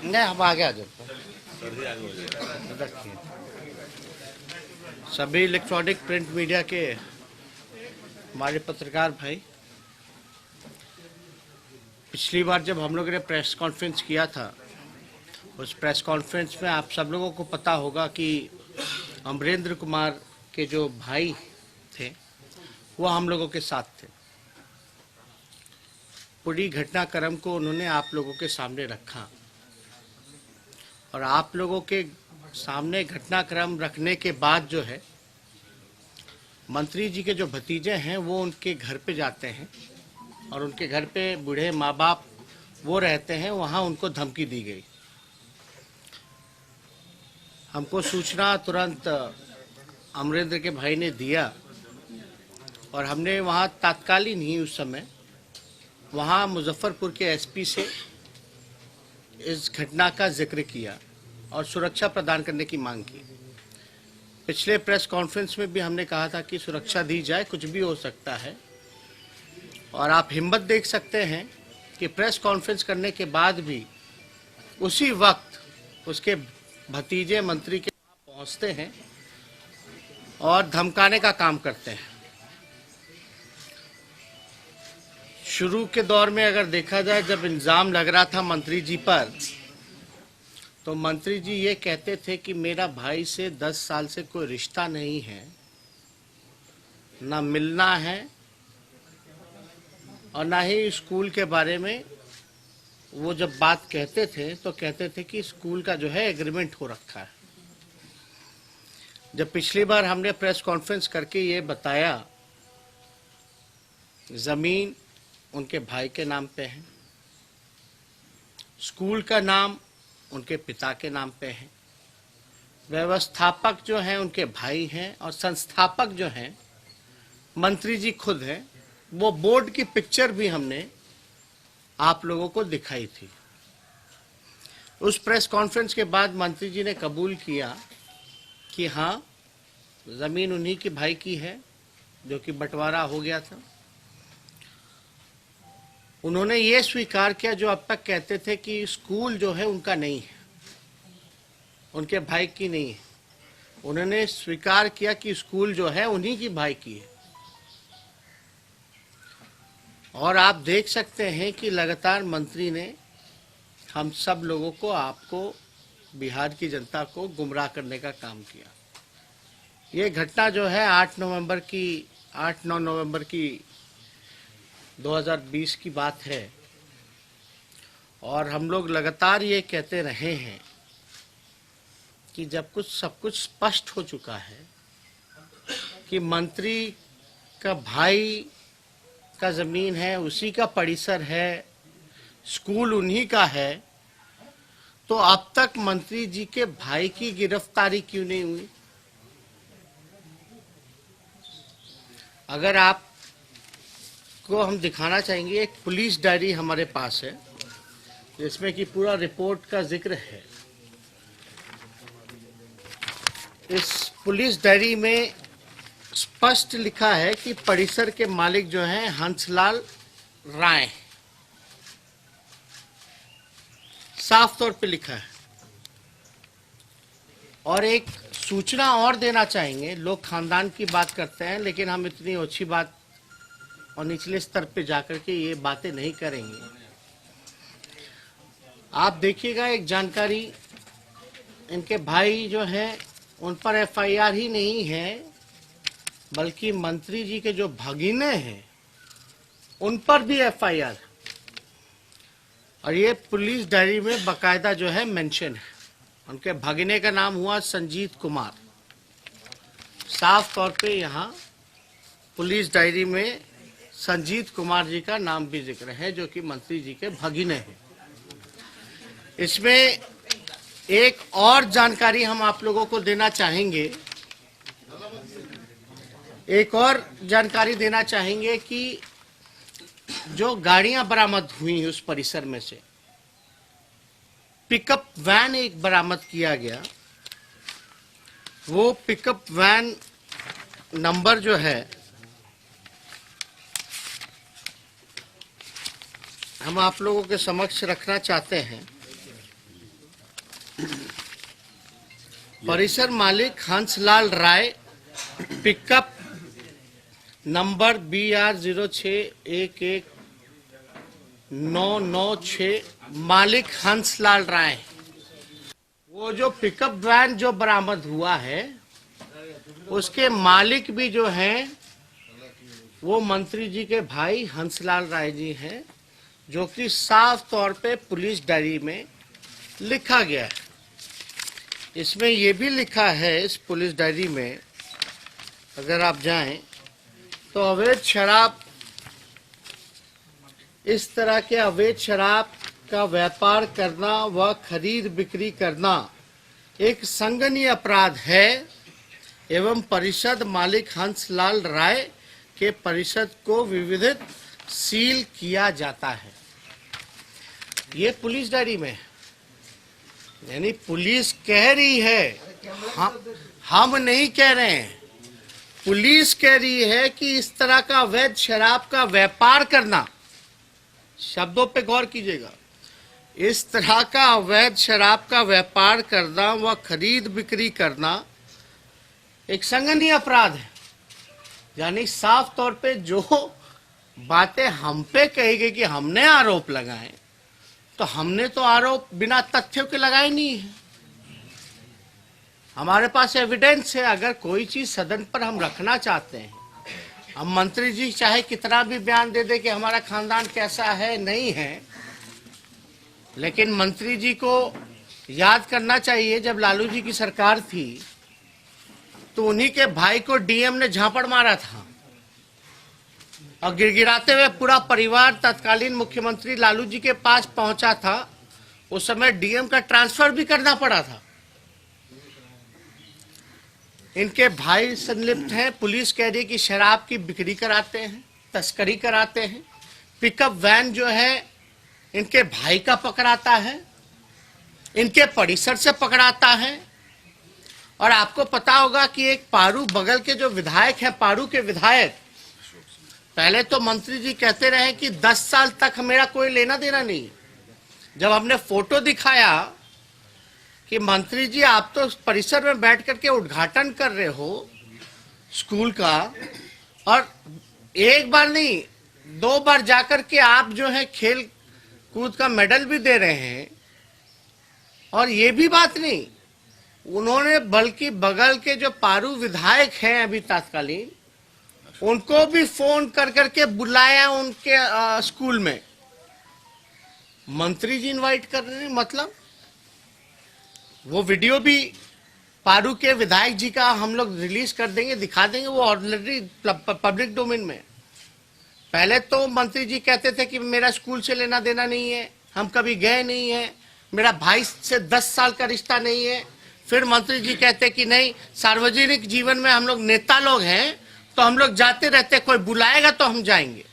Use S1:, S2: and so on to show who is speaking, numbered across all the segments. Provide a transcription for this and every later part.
S1: नहीं, हम आगे आ जाते हैं। सभी इलेक्ट्रॉनिक प्रिंट मीडिया के हमारे पत्रकार भाई, पिछली बार जब हम लोगों ने प्रेस कॉन्फ्रेंस किया था, उस प्रेस कॉन्फ्रेंस में आप सब लोगों को पता होगा कि अमरेंद्र कुमार के जो भाई थे वो हम लोगों के साथ थे। पूरी घटनाक्रम को उन्होंने आप लोगों के सामने रखा और आप लोगों के सामने घटनाक्रम रखने के बाद जो है, मंत्री जी के जो भतीजे हैं वो उनके घर पे जाते हैं और उनके घर पे बूढ़े माँ बाप वो रहते हैं, वहाँ उनको धमकी दी गई। हमको सूचना तुरंत अमरेंद्र के भाई ने दिया और हमने वहाँ तात्कालीन ही उस समय वहाँ मुजफ्फरपुर के एसपी से इस घटना का जिक्र किया और सुरक्षा प्रदान करने की मांग की। पिछले प्रेस कॉन्फ्रेंस में भी हमने कहा था कि सुरक्षा दी जाए, कुछ भी हो सकता है। और आप हिम्मत देख सकते हैं कि प्रेस कॉन्फ्रेंस करने के बाद भी उसी वक्त उसके भतीजे मंत्री के वहाँ पहुँचते हैं और धमकाने का काम करते हैं। शुरू के दौर में अगर देखा जाए, जब इल्ज़ाम लग रहा था मंत्री जी पर, तो मंत्री जी ये कहते थे कि मेरा भाई से 10 साल से कोई रिश्ता नहीं है, ना मिलना है और ना ही स्कूल के बारे में। वो जब बात कहते थे तो कहते थे कि स्कूल का जो है एग्रीमेंट हो रखा है। जब पिछली बार हमने प्रेस कॉन्फ्रेंस करके ये बताया, ज़मीन उनके भाई के नाम पे है, स्कूल का नाम उनके पिता के नाम पे है, व्यवस्थापक जो हैं उनके भाई हैं और संस्थापक जो हैं मंत्री जी खुद हैं। वो बोर्ड की पिक्चर भी हमने आप लोगों को दिखाई थी। उस प्रेस कॉन्फ्रेंस के बाद मंत्री जी ने कबूल किया कि हाँ, ज़मीन उन्हीं के भाई की है जो कि बंटवारा हो गया था। उन्होंने ये स्वीकार किया, जो अब तक कहते थे कि स्कूल जो है उनका नहीं है, उनके भाई की नहीं है। उन्होंने स्वीकार किया कि स्कूल जो है उन्हीं की भाई की है। और आप देख सकते हैं कि लगातार मंत्री ने हम सब लोगों को, आपको, बिहार की जनता को गुमराह करने का काम किया। ये घटना जो है 8-9 नवंबर की 2020 की बात है और हम लोग लगातार ये कहते रहे हैं कि जब सब कुछ स्पष्ट हो चुका है कि मंत्री का भाई का ज़मीन है, उसी का परिसर है, स्कूल उन्हीं का है, तो अब तक मंत्री जी के भाई की गिरफ्तारी क्यों नहीं हुई? अगर आप को हम दिखाना चाहेंगे, एक पुलिस डायरी हमारे पास है जिसमें कि पूरा रिपोर्ट का जिक्र है। इस पुलिस डायरी में स्पष्ट लिखा है कि परिसर के मालिक जो हैं हंसलाल राय, साफ तौर पे लिखा है। और एक सूचना और देना चाहेंगे, लोग खानदान की बात करते हैं लेकिन हम इतनी अच्छी बात और निचले स्तर पे जाकर के ये बातें नहीं करेंगे। आप देखिएगा, एक जानकारी, इनके भाई जो हैं उन पर एफआईआर ही नहीं है, बल्कि मंत्री जी के जो भगिने हैं उन पर भी एफआईआर है। और ये पुलिस डायरी में बाकायदा जो है मेंशन है। उनके भगिने का नाम हुआ संजीत कुमार। साफ तौर पे यहाँ पुलिस डायरी में संजीत कुमार जी का नाम भी जिक्र है, जो कि मंत्री जी के भगिने हैं। इसमें एक और जानकारी हम आप लोगों को देना चाहेंगे, कि जो गाड़ियां बरामद हुई उस परिसर में से पिकअप वैन एक बरामद किया गया। वो पिकअप वैन नंबर जो है हम आप लोगों के समक्ष रखना चाहते हैं। परिसर मालिक हंसलाल राय, पिकअप नंबर BR06119996, मालिक हंसलाल राय। वो जो पिकअप वैन जो बरामद हुआ है उसके मालिक भी जो हैं वो मंत्री जी के भाई हंसलाल राय जी हैं, जो कि साफ तौर पे पुलिस डायरी में लिखा गया है। इसमें ये भी लिखा है इस पुलिस डायरी में, अगर आप जाएं तो अवैध शराब, इस तरह के अवैध शराब का व्यापार करना व खरीद बिक्री करना एक संगीन अपराध है एवं परिषद मालिक हंसलाल राय के परिषद को विविधित सील किया जाता है। ये पुलिस डायरी में, यानी पुलिस कह रही है, हम नहीं कह रहे हैं, पुलिस कह रही है कि इस तरह का अवैध शराब का व्यापार करना, शब्दों पे गौर कीजिएगा, इस तरह का अवैध शराब का व्यापार करना व खरीद बिक्री करना एक संगीन अपराध है। यानी साफ तौर पे जो बातें हम पे कही गई कि हमने आरोप लगाए, तो हमने तो आरोप बिना तथ्यों के लगाए नहीं है। हमारे पास एविडेंस है। अगर कोई चीज सदन पर हम रखना चाहते हैं, हम मंत्री जी चाहे कितना भी बयान दे दे कि हमारा खानदान कैसा है, नहीं है, लेकिन मंत्री जी को याद करना चाहिए जब लालू जी की सरकार थी तो उन्हीं के भाई को डीएम ने झापड़ मारा था और गिड़गिड़ाते हुए पूरा परिवार तत्कालीन मुख्यमंत्री लालू जी के पास पहुंचा था। उस समय डीएम का ट्रांसफर भी करना पड़ा था। इनके भाई संलिप्त हैं। पुलिस कह रही है कि शराब की बिक्री कराते हैं, तस्करी कराते हैं। पिकअप वैन जो है इनके भाई का पकड़ाता है, इनके परिसर से पकड़ाता है। और आपको पता होगा कि एक पारू बगल के जो विधायक हैं, पारू के विधायक, पहले तो मंत्री जी कहते रहे कि 10 साल तक मेरा कोई लेना देना नहीं। जब हमने फोटो दिखाया कि मंत्री जी आप तो परिसर में बैठ करके उद्घाटन कर रहे हो स्कूल का, और एक बार नहीं 2 बार जाकर के आप जो है खेल कूद का मेडल भी दे रहे हैं, और ये भी बात नहीं, उन्होंने बल्कि बगल के जो पारू विधायक हैं अभी तत्कालीन, उनको भी फोन कर करके बुलाया उनके स्कूल में। मंत्री जी इनवाइट कर रहे हैं, मतलब वो वीडियो भी पारू के विधायक जी का हम लोग रिलीज कर देंगे, दिखा देंगे, वो ऑलरेडी पब्लिक डोमेन में। पहले तो मंत्री जी कहते थे कि मेरा स्कूल से लेना देना नहीं है, हम कभी गए नहीं है, मेरा भाई से 10 साल का रिश्ता नहीं है। फिर मंत्री जी कहते कि नहीं, सार्वजनिक जीवन में हम लोग नेता लोग हैं तो हम लोग जाते रहते, कोई बुलाएगा तो हम जाएंगे।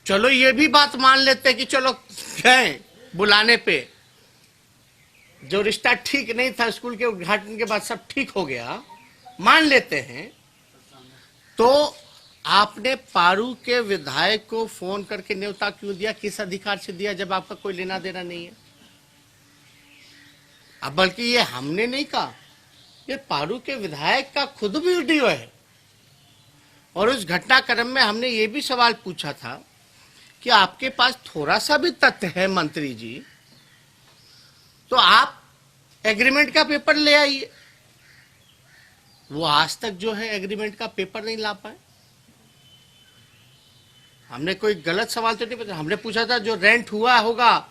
S1: चलो ये भी बात मान लेते कि चलो गए बुलाने पे, जो रिश्ता ठीक नहीं था स्कूल के उद्घाटन के बाद सब ठीक हो गया, मान लेते हैं। तो आपने पारू के विधायक को फोन करके न्योता क्यों दिया, किस अधिकार से दिया, जब आपका कोई लेना देना नहीं है? अब बल्कि ये हमने नहीं कहा, ये पारू के विधायक का खुद भी वीडियो है। और उस घटनाक्रम में हमने ये भी सवाल पूछा था कि आपके पास थोड़ा सा भी तथ्य है मंत्री जी, तो आप एग्रीमेंट का पेपर ले आइए। वो आज तक जो है एग्रीमेंट का पेपर नहीं ला पाए। हमने कोई गलत सवाल तो नहीं पूछा, हमने पूछा था जो रेंट हुआ होगा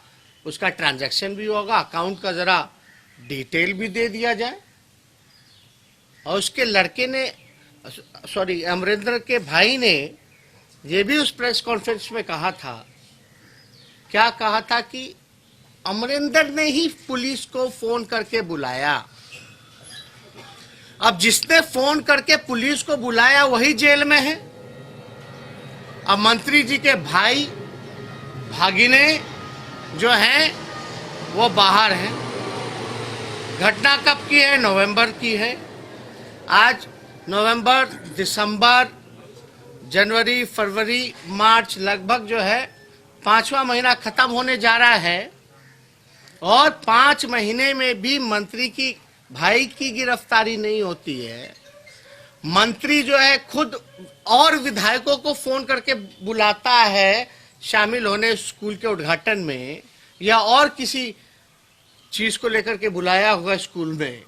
S1: उसका ट्रांजैक्शन भी होगा, अकाउंट का जरा डिटेल भी दे दिया जाए। और उसके लड़के ने, सॉरी अमरिंदर के भाई ने ये भी उस प्रेस कॉन्फ्रेंस में कहा था, क्या कहा था कि अमरिंदर ने ही पुलिस को फोन करके बुलाया। अब जिसने फोन करके पुलिस को बुलाया वही जेल में है। अब मंत्री जी के भाई भागिने जो हैं वो बाहर हैं। घटना कब की है? नवंबर की है। आज नवंबर, दिसंबर, जनवरी, फरवरी, मार्च, लगभग जो है 5वां महीना खत्म होने जा रहा है। और 5 महीने में भी मंत्री की भाई की गिरफ्तारी नहीं होती है। मंत्री जो है खुद और विधायकों को फोन करके बुलाता है शामिल होने स्कूल के उद्घाटन में, या और किसी चीज को लेकर के बुलाया हुआ स्कूल में,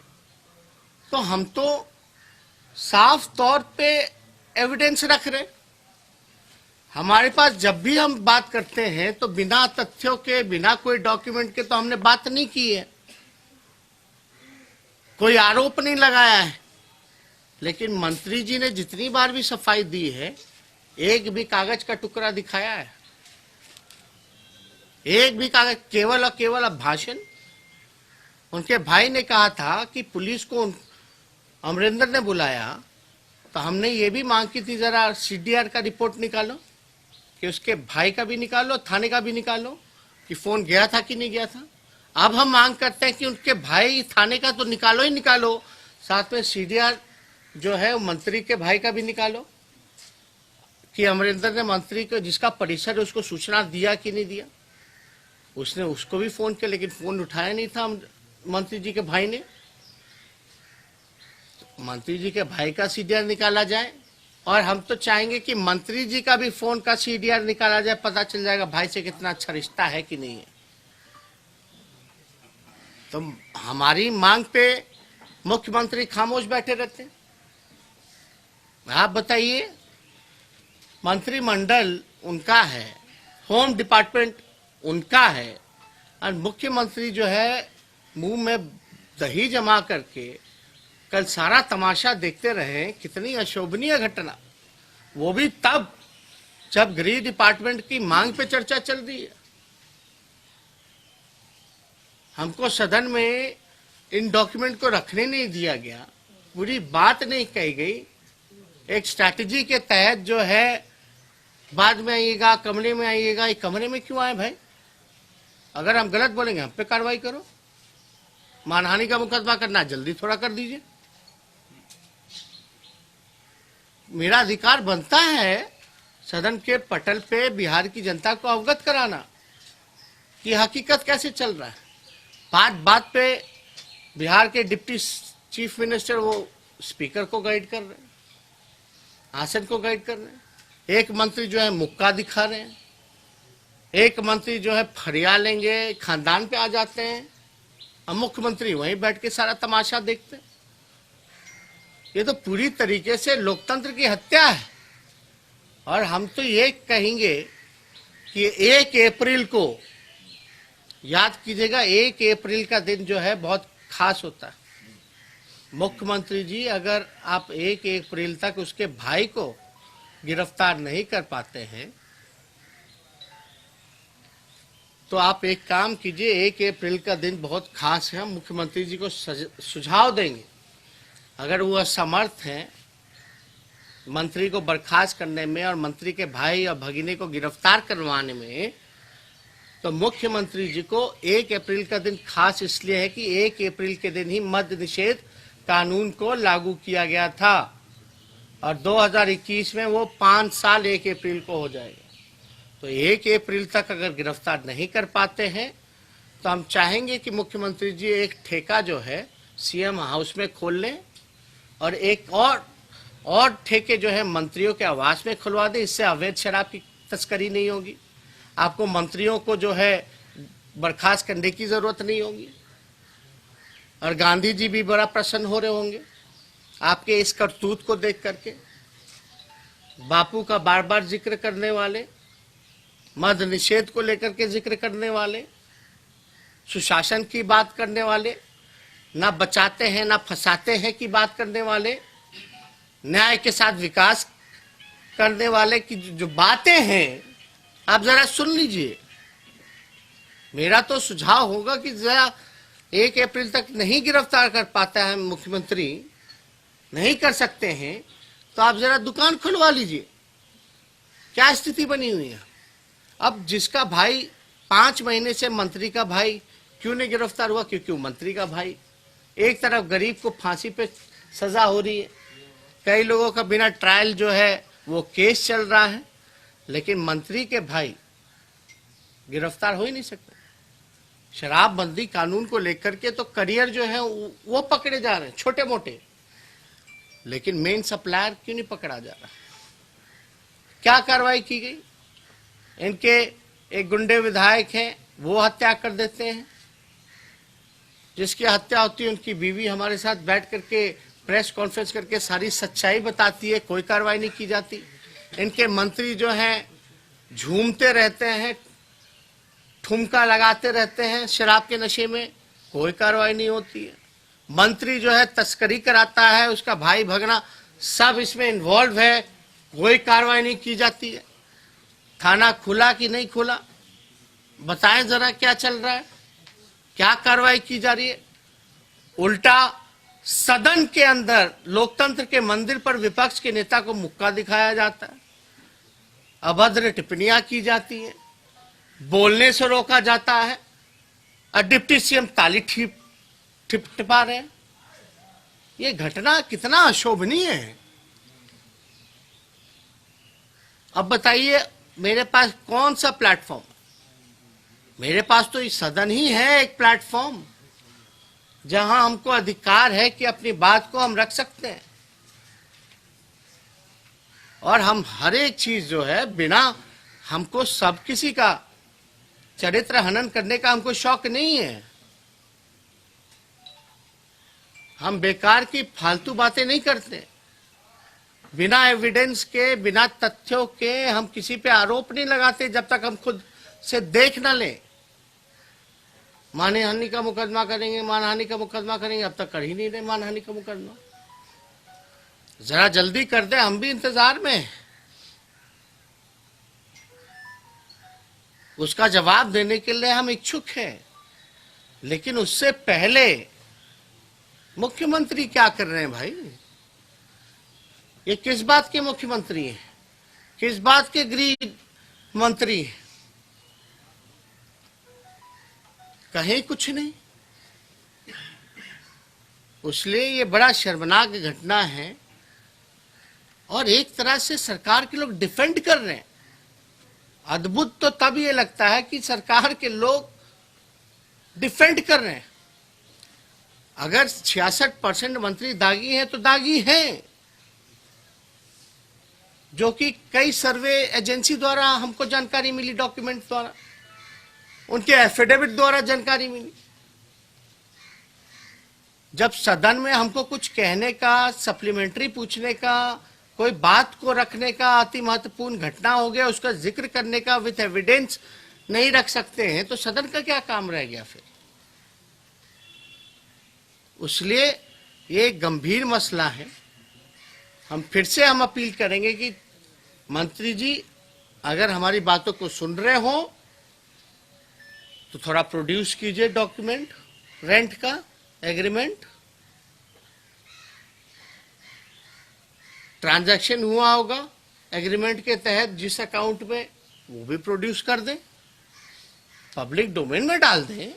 S1: तो हम तो साफ तौर पे एविडेंस रख रहे। हमारे पास जब भी हम बात करते हैं तो बिना तथ्यों के, बिना कोई डॉक्यूमेंट के तो हमने बात नहीं की है, कोई आरोप नहीं लगाया है। लेकिन मंत्री जी ने जितनी बार भी सफाई दी है, एक भी कागज का टुकड़ा दिखाया है? एक भी कागज? केवल और केवल अब भाषण। उनके भाई ने कहा था कि पुलिस को अमरिंदर ने बुलाया, तो हमने ये भी मांग की थी जरा सीडीआर का रिपोर्ट निकालो, कि उसके भाई का भी निकालो, थाने का भी निकालो, कि फोन गया था कि नहीं गया था। अब हम मांग करते हैं कि उनके भाई थाने का तो निकालो ही निकालो, साथ में सीडीआर जो है मंत्री के भाई का भी निकालो, कि अमरिंदर ने मंत्री को, जिसका परिसर है, उसको सूचना दिया कि नहीं दिया। उसने उसको भी फोन किया, लेकिन फोन उठाया नहीं था मंत्री जी के भाई ने। मंत्री जी के भाई का सीडीआर निकाला जाए, और हम तो चाहेंगे कि मंत्री जी का भी फोन का सीडीआर निकाला जाए, पता चल जाएगा भाई से कितना अच्छा रिश्ता है कि नहीं है। तो हमारी मांग पे मुख्यमंत्री खामोश बैठे रहते हैं। आप बताइए, मंत्रिमंडल उनका है, होम डिपार्टमेंट उनका है, और मुख्यमंत्री जो है मुंह में दही जमा करके कल सारा तमाशा देखते रहे। कितनी अशोभनीय घटना, वो भी तब जब गृह डिपार्टमेंट की मांग पे चर्चा चल रही है। हमको सदन में इन डॉक्यूमेंट को रखने नहीं दिया गया, पूरी बात नहीं कही गई। एक स्ट्रैटेजी के तहत जो है बाद में आइएगा, कमरे में आइएगा। ये कमरे में क्यों आए भाई? अगर हम गलत बोलेंगे हम पे कार्रवाई करो। मानहानि का मुकदमा करना जल्दी थोड़ा कर दीजिए। मेरा अधिकार बनता है सदन के पटल पे बिहार की जनता को अवगत कराना कि हकीकत कैसे चल रहा है। बात बात पे बिहार के डिप्टी चीफ मिनिस्टर वो स्पीकर को गाइड कर रहे हैं, आसन को गाइड कर रहे हैं। एक मंत्री जो है मुक्का दिखा रहे हैं, एक मंत्री जो है फरिया लेंगे खानदान पे आ जाते हैं, और मुख्यमंत्री वहीं बैठ के सारा तमाशा देखते हैं। ये तो पूरी तरीके से लोकतंत्र की हत्या है। और हम तो ये कहेंगे कि 1 अप्रैल को याद कीजिएगा, 1 अप्रैल का दिन जो है बहुत खास होता है। मुख्यमंत्री जी, अगर आप 1 अप्रैल तक उसके भाई को गिरफ्तार नहीं कर पाते हैं, तो आप एक काम कीजिए, 1 अप्रैल का दिन बहुत खास है। हम मुख्यमंत्री जी को सुझाव देंगे, अगर वो असमर्थ हैं मंत्री को बर्खास्त करने में और मंत्री के भाई और भगिनी को गिरफ्तार करवाने में, तो मुख्यमंत्री जी को 1 अप्रैल का दिन खास इसलिए है कि 1 अप्रैल के दिन ही मद्य निषेध कानून को लागू किया गया था, और 2021 में वो 5 साल 1 अप्रैल को हो जाएगा। तो 1 अप्रैल तक अगर गिरफ्तार नहीं कर पाते हैं, तो हम चाहेंगे कि मुख्यमंत्री जी एक ठेका जो है सीएम हाउस में खोल लें, और एक और ठेके जो है मंत्रियों के आवास में खुलवा दें। इससे अवैध शराब की तस्करी नहीं होगी, आपको मंत्रियों को जो है बर्खास्त करने की जरूरत नहीं होगी, और गांधी जी भी बड़ा प्रसन्न हो रहे होंगे आपके इस करतूत को देख करके। बापू का बार बार जिक्र करने वाले, मद्य निषेध को लेकर के जिक्र करने वाले, सुशासन की बात करने वाले, ना बचाते हैं ना फंसाते हैं की बात करने वाले, न्याय के साथ विकास करने वाले की जो बातें हैं, आप जरा सुन लीजिए। मेरा तो सुझाव होगा कि जरा 1 अप्रैल तक नहीं गिरफ्तार कर पाता है मुख्यमंत्री, नहीं कर सकते हैं, तो आप जरा दुकान खुलवा लीजिए। क्या स्थिति बनी हुई है। अब जिसका भाई 5 महीने से मंत्री का भाई क्यों नहीं गिरफ्तार हुआ? क्योंकि वो मंत्री का भाई। एक तरफ गरीब को फांसी पे सजा हो रही है, कई लोगों का बिना ट्रायल जो है वो केस चल रहा है, लेकिन मंत्री के भाई गिरफ्तार हो ही नहीं सकते। शराबबंदी कानून को लेकर के तो करियर जो है वो पकड़े जा रहे हैं छोटे मोटे, लेकिन मेन सप्लायर क्यों नहीं पकड़ा जा रहा? क्या कार्रवाई की गई? इनके एक गुंडे विधायक हैं, वो हत्या कर देते हैं। जिसकी हत्या होती है उनकी बीवी हमारे साथ बैठ करके प्रेस कॉन्फ्रेंस करके सारी सच्चाई बताती है, कोई कार्रवाई नहीं की जाती। इनके मंत्री जो हैं झूमते रहते हैं, ठुमका लगाते रहते हैं शराब के नशे में, कोई कार्रवाई नहीं होती है। मंत्री जो है तस्करी कराता है, उसका भाई भगना सब इसमें इन्वॉल्व है, कोई कार्रवाई नहीं की जाती है। थाना खुला कि नहीं खुला, बताएं जरा क्या चल रहा है, क्या कार्रवाई की जा रही है? उल्टा सदन के अंदर लोकतंत्र के मंदिर पर विपक्ष के नेता को मुक्का दिखाया जाता है, अभद्र टिप्पणियां की जाती है, बोलने से रोका जाता है, और डिप्टी सीएम ताली टिपा रहे हैं। ये घटना कितना अशोभनीय है। अब बताइए मेरे पास कौन सा प्लेटफॉर्म? मेरे पास तो इस सदन ही है एक प्लेटफॉर्म जहां हमको अधिकार है कि अपनी बात को हम रख सकते हैं, और हम हर एक चीज जो है बिना, हमको सब किसी का चरित्र हनन करने का हमको शौक नहीं है। हम बेकार की फालतू बातें नहीं करते, बिना एविडेंस के, बिना तथ्यों के हम किसी पे आरोप नहीं लगाते जब तक हम खुद से देख ना लें। मानहानि का मुकदमा करेंगे, मानहानि का मुकदमा करेंगे, अब तक कर ही नहीं रहे मानहानि का मुकदमा। जरा जल्दी कर दे, हम भी इंतजार में हैं। उसका जवाब देने के लिए हम इच्छुक हैं, लेकिन उससे पहले मुख्यमंत्री क्या कर रहे हैं भाई? ये किस बात के मुख्यमंत्री हैं? किस बात के गृह मंत्री हैं? कहीं कुछ नहीं। इसलिए ये बड़ा शर्मनाक घटना है, और एक तरह से सरकार के लोग डिफेंड कर रहे हैं। अद्भुत तो तब ये लगता है कि सरकार के लोग डिफेंड कर रहे हैं। अगर 66% मंत्री दागी हैं तो दागी हैं, जो कि कई सर्वे एजेंसी द्वारा हमको जानकारी मिली, डॉक्यूमेंट द्वारा, उनके एफिडेविट द्वारा जानकारी मिली। जब सदन में हमको कुछ कहने का, सप्लीमेंट्री पूछने का, कोई बात को रखने का, अति महत्वपूर्ण घटना हो गया उसका जिक्र करने का विथ एविडेंस नहीं रख सकते हैं, तो सदन का क्या काम रह गया फिर? इसलिए ये गंभीर मसला है। हम फिर से अपील करेंगे कि मंत्री जी अगर हमारी बातों को सुन रहे हो तो थोड़ा प्रोड्यूस कीजिए डॉक्यूमेंट, रेंट का एग्रीमेंट, ट्रांजैक्शन हुआ होगा एग्रीमेंट के तहत जिस अकाउंट में, वो भी प्रोड्यूस कर दें, पब्लिक डोमेन में डाल दें,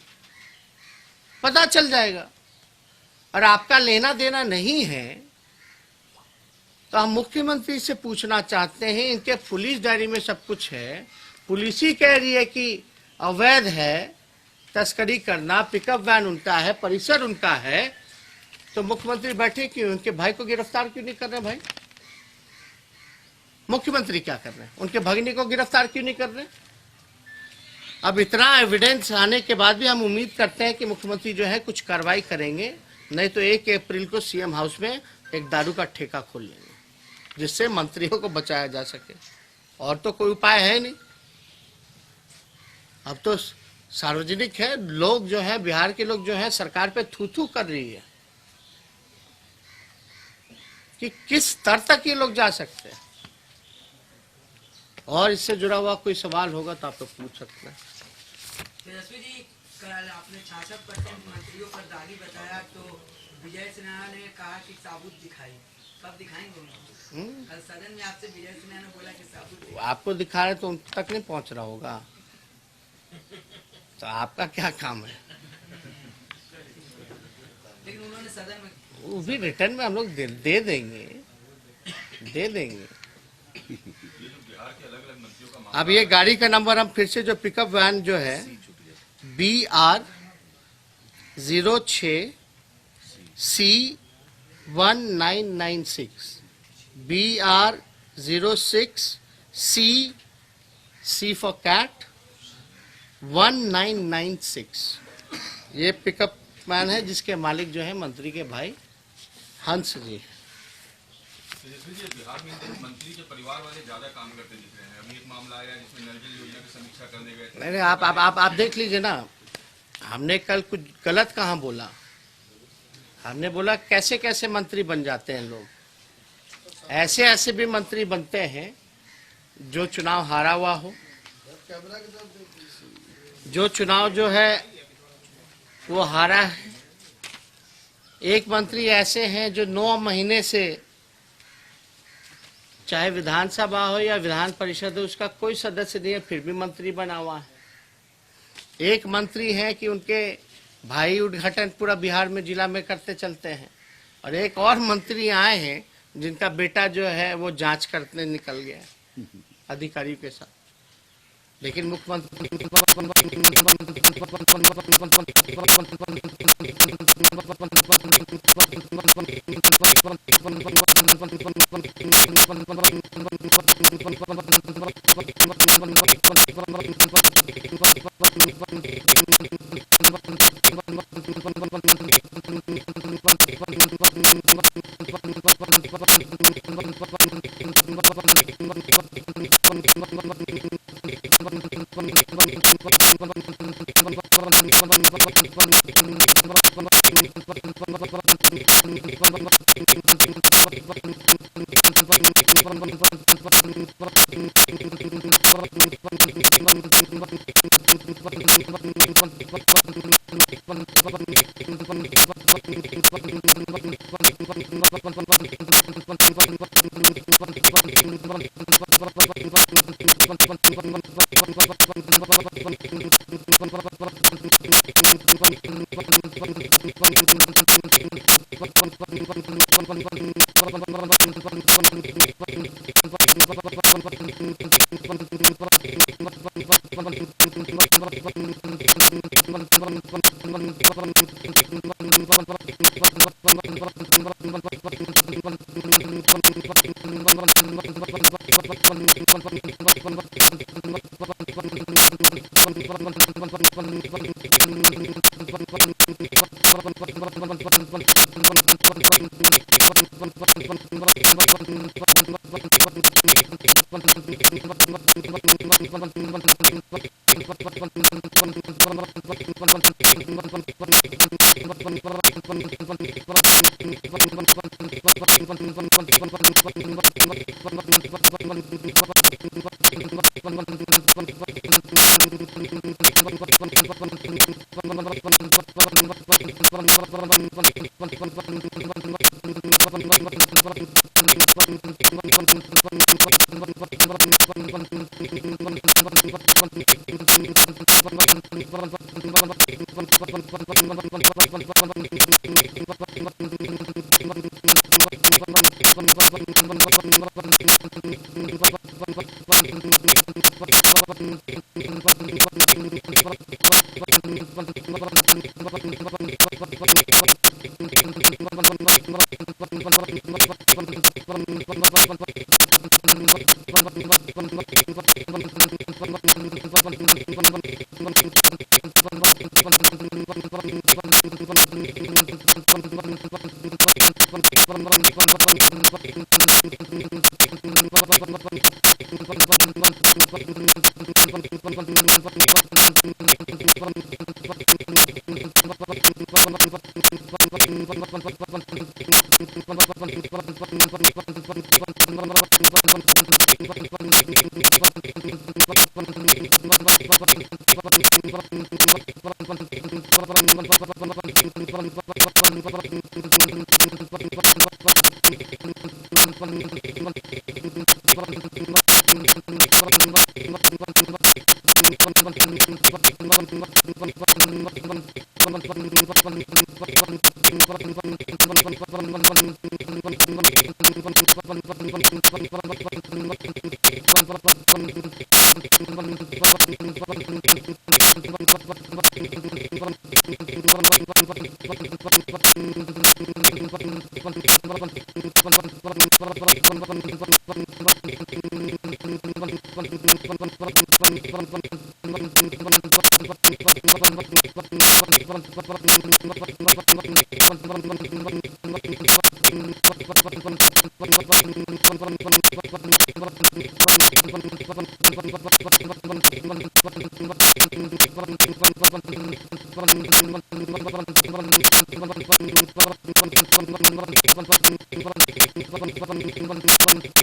S1: पता चल जाएगा। और आपका लेना देना नहीं है तो हम मुख्यमंत्री से पूछना चाहते हैं, इनके पुलिस डायरी में सब कुछ है, पुलिस ही कह रही है कि अवैध है तस्करी करना, पिकअप वैन उनका है, परिसर उनका है, तो मुख्यमंत्री बैठे क्यों? उनके भाई को गिरफ्तार क्यों नहीं कर रहे भाई? मुख्यमंत्री क्या कर रहे हैं? उनके भगिनी को गिरफ्तार क्यों नहीं कर रहे? अब इतना एविडेंस आने के बाद भी हम उम्मीद करते हैं कि मुख्यमंत्री जो है कुछ कार्रवाई करेंगे, नहीं तो 1 अप्रैल को सीएम हाउस में एक दारू का ठेका खोल लेंगे जिससे मंत्रियों को बचाया जा सके। और तो कोई उपाय है नहीं। अब तो सार्वजनिक है, लोग जो है, बिहार के लोग जो है सरकार पे थू थू कर रही है कि किस स्तर तक ये लोग जा सकते हैं। और इससे जुड़ा हुआ कोई सवाल होगा तो आप तो पूछ सकते हैं।
S2: तेजस्वी जी, कल आपने 66% मंत्रियों पर दागी बताया, तो विजय सिन्हा ने कहा कि साबुत दिखाई, कब दिखाएंगे? कल सदन में आपसे विजय सिन्हा ने बोला कि साबुत
S1: आपको दिखा रहे तो उन तक नहीं पहुंच रहा होगा, तो आपका क्या काम है?
S2: लेकिन उन्होंने सदन में,
S1: वो भी रिटर्न में हम लोग दे देंगे। अब ये गाड़ी का नंबर हम फिर से, जो पिकअप वैन जो है BR06C1996, BR06C for cat 1996। ये पिकअप मैन है जिसके मालिक जो है मंत्री के भाई हंस जी।
S3: तेजस्वी जी, बिहार में मंत्री के परिवार वाले ज्यादा काम करते दिख रहे हैं। अभी एक मामला आया जिसमें नल जल योजना की समीक्षा करने गए थे।
S1: नहीं, आप देख लीजिए ना, हमने कल कुछ गलत कहाँ बोला। हमने बोला कैसे कैसे मंत्री बन जाते हैं लोग। ऐसे ऐसे भी मंत्री बनते हैं जो चुनाव हारा हुआ हो, जो चुनाव जो है वो हारा है। एक मंत्री ऐसे हैं जो 9 महीने से, चाहे विधानसभा हो या विधान परिषद हो, उसका कोई सदस्य नहीं है, फिर भी मंत्री बना हुआ है। एक मंत्री है कि उनके भाई उद्घाटन पूरा बिहार में जिला में करते चलते हैं, और एक और मंत्री आए हैं जिनका बेटा जो है वो जांच करने निकल गया है अधिकारियों के साथ। लेकिन मुख्यमंत्री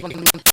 S1: Thank you.